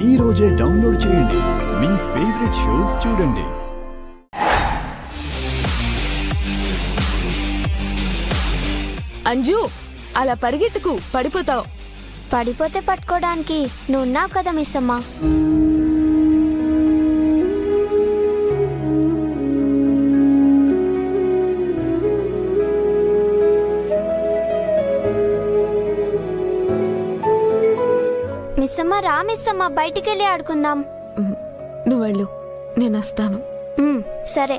ఈ రోజే డౌన్లోడ్ చేయండి. మీ ఫేవరెట్ షోస్ చూడండి. అంజు, అలా పరిగెత్తుకు, పడిపోతావు. పడిపోతే పట్టుకోవడానికి నువ్వున్నావు కదా మిస్సమ్మ. మిస్సమ్మ రా మిస్సమ్మ, బయటికెళ్ళి ఆడుకుందాం. నువ్వు వెళ్ళు, నేను వస్తాను. సరే.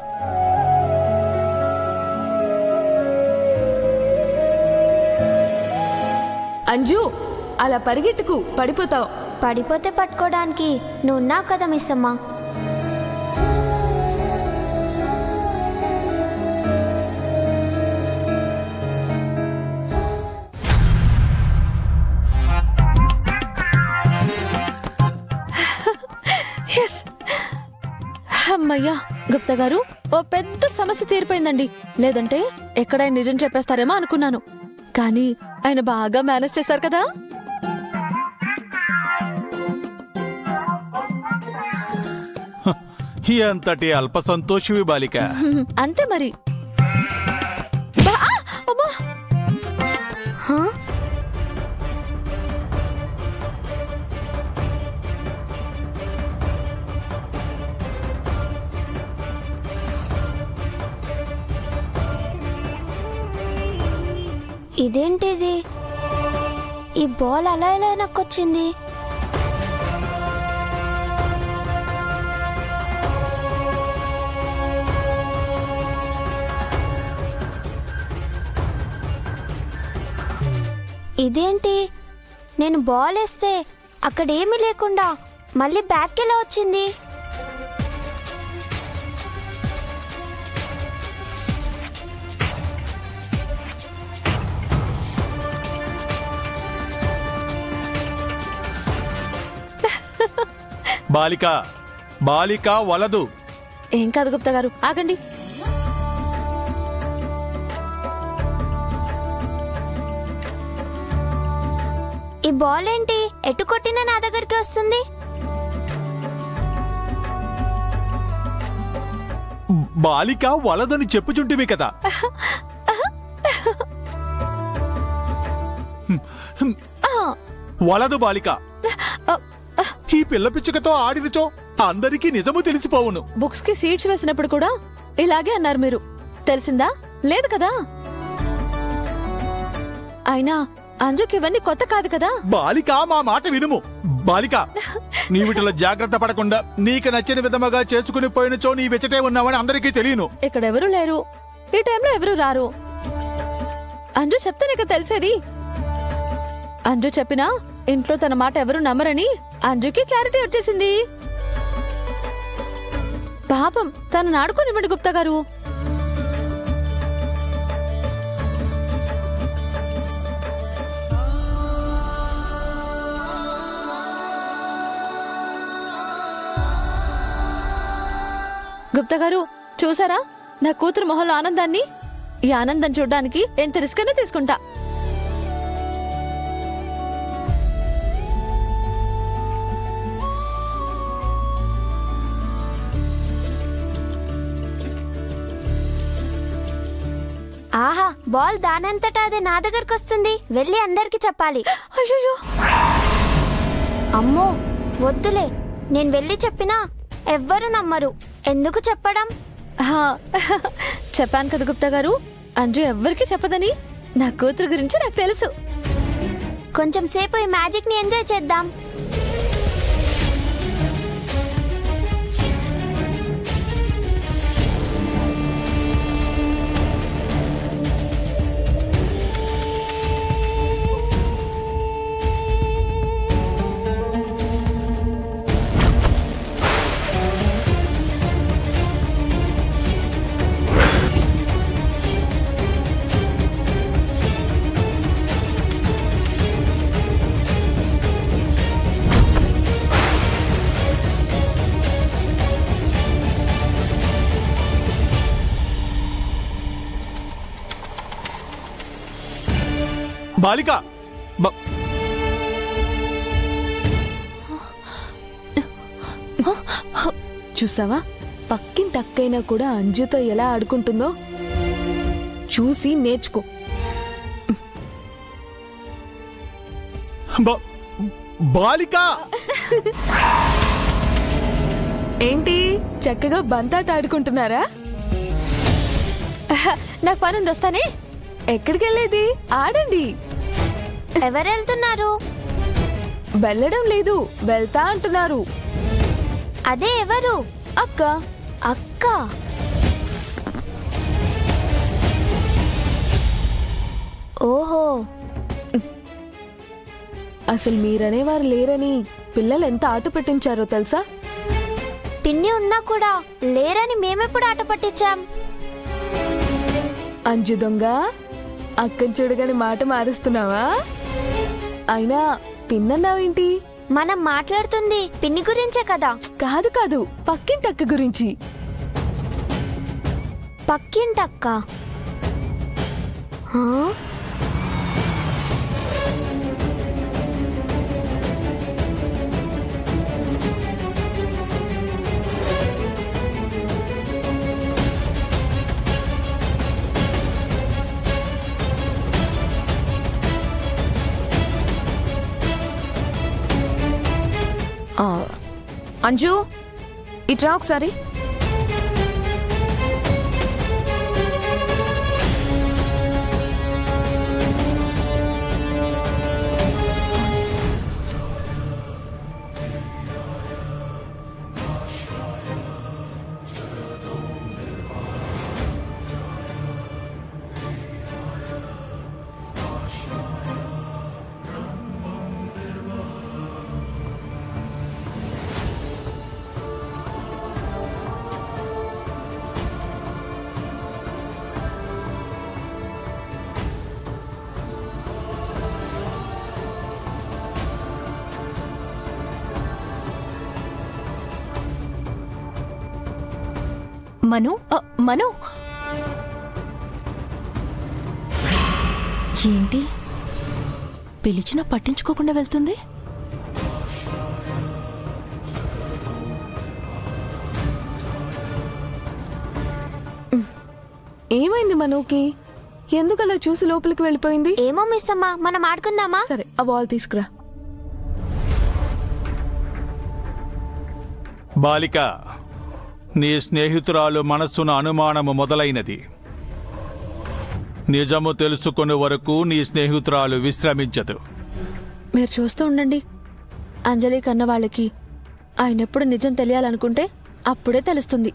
అంజు, అలా పరిగెత్తుకు, పడిపోతావు. పడిపోతే పట్టుకోవడానికి నువ్వున్నావు కదా మిస్సమ్మ. అమ్మయ్యా, గుప్తా గారు, ఓ పెద్ద సమస్య తీరిపోయిందండి. లేదంటే ఎక్కడైనా నిజం చెప్పేస్తారేమో అనుకున్నాను. కానీ ఆయన బాగా మేనేజ్ చేశారు కదా. ఎంతటి అల్ప సంతోషివి బాలిక. అంతే మరి. ఇదేంటిది? ఈ బాల్ అలా ఎలా నక్కొచ్చింది? ఇదేంటి? నేను బాల్ వేస్తే అక్కడేమీ లేకుండా మళ్ళీ బ్యాక్ ఎలా వచ్చింది? బాలిక, బాలిక వలదు. ఏం కాదు గుప్తా గారు, ఆగండి. ఈ బాల్ ఏంటి ఎటు కొట్టినా నా దగ్గరికి వస్తుంది? బాలిక వలదని చెప్పుచుంటివి కదా. వలదు బాలిక. ఈ పిల్ల పిచ్చుకతో ఆడినచో అందరికీ నిజము తెలిసిపోవును. బుక్స్ కి సీట్స్ వేసినప్పుడు కూడా ఇలాగే అన్నారు మీరు. తెలిసిందా? లేదు కదా. అయినా అంజుకి ఇవన్నీ కొత్త కాదు కదా. బాలిక, మా మాట వినుము. బాలిక, నీ వీటిలో జాగ్రత్త పడకుండా నీకు నచ్చిన విధముగా చేసుకుని పోయినచో నీ వెచ్చటే ఉన్నావని అందరికీ తెలియను. ఇక్కడెవరూ లేరు, ఈ టైంలో ఎవరూ రారు. అంజు చెప్తే నీకు తెలిసేది. అంజు చెప్పినా ఇంట్లో తన మాట ఎవరు నమ్మరని అంజుకి క్లారిటీ వచ్చేసింది. పాపం, తను నాడుకోనివ్వండి గుప్తా గారు. గుప్తా గారు, చూసారా నా కూతురు మొహంలో ఆనందాన్ని? ఈ ఆనందం చూడ్డానికి ఎంత రిస్క్ అయినా తీసుకుంటా. ఆహా, బాల్ దానంతటా అది నా దగ్గరకు వస్తుంది. వెళ్ళి అందరికి చెప్పాలి. అయ్యో, అమ్మో వద్దులే, నేను వెళ్ళి చెప్పినా ఎవ్వరు నమ్మరు. ఎందుకు చెప్పడం? చెప్పాను కదా గుప్తా గారు, అంజు ఎవ్వరికి చెప్పదని. నా కూతురు గురించి నాకు తెలుసు. కొంచెం సేపు ఈ మ్యాజిక్ ని ఎంజాయ్ చేద్దాం. బాలిక, చూసావా, పక్కింటక్కైనా కూడా అంజుతో ఎలా ఆడుకుంటుందో చూసి నేర్చుకో. బాలిక, ఏంటి చక్కగా బంతాట ఆడుకుంటున్నారా? నాకు పని ఉంది, వస్తానే. ఎక్కడికి వెళ్ళేది? ఆడండి. ఎవరు వెళ్తున్నారు? వెళ్ళడం లేదు, వెళ్తా అంటున్నారు. అదే ఎవరు? అక్క. అక్క. ఓహో, అసలు మీరనేవారు లేరని పిల్లలు ఎంత ఆట పెట్టించారో తెలుసా? పిన్ని ఉన్నా కూడా లేరని మేమెప్పుడు ఆట పట్టించాం? అంజు దొంగ, అక్కని చూడగానే మాట మారుస్తున్నావా? అయినా పిన్నన్నావేంటి? మనం మాట్లాడుతుంది పిన్ని గురించే కదా. కాదు కాదు, పక్కింటక్క గురించి. పక్కింటక్క? హా? అంజు, ఇట్రా ఒకసారి. మను, మను, ఏంటి పిలిచినా పట్టించుకోకుండా వెళ్తుంది? ఏమైంది మనోకి? ఎందుకలా చూసి లోపలికి వెళ్ళిపోయింది? ఏమో మిస్ అమ్మా, మనం ఆడుకుందామా? సరే, ఆ బాల్ తీసుకురా. బాలిక, నీ స్నేహితురాలు మనస్సున అనుమానము మొదలైనది. నిజము తెలుసుకునే వరకు నీ స్నేహితురాలు విశ్రమించదు. మీరు చూస్తూ ఉండండి. అంజలి కన్న వాళ్ళకి ఆయన ఎప్పుడు నిజం తెలియాలనుకుంటే అప్పుడే తెలుస్తుంది.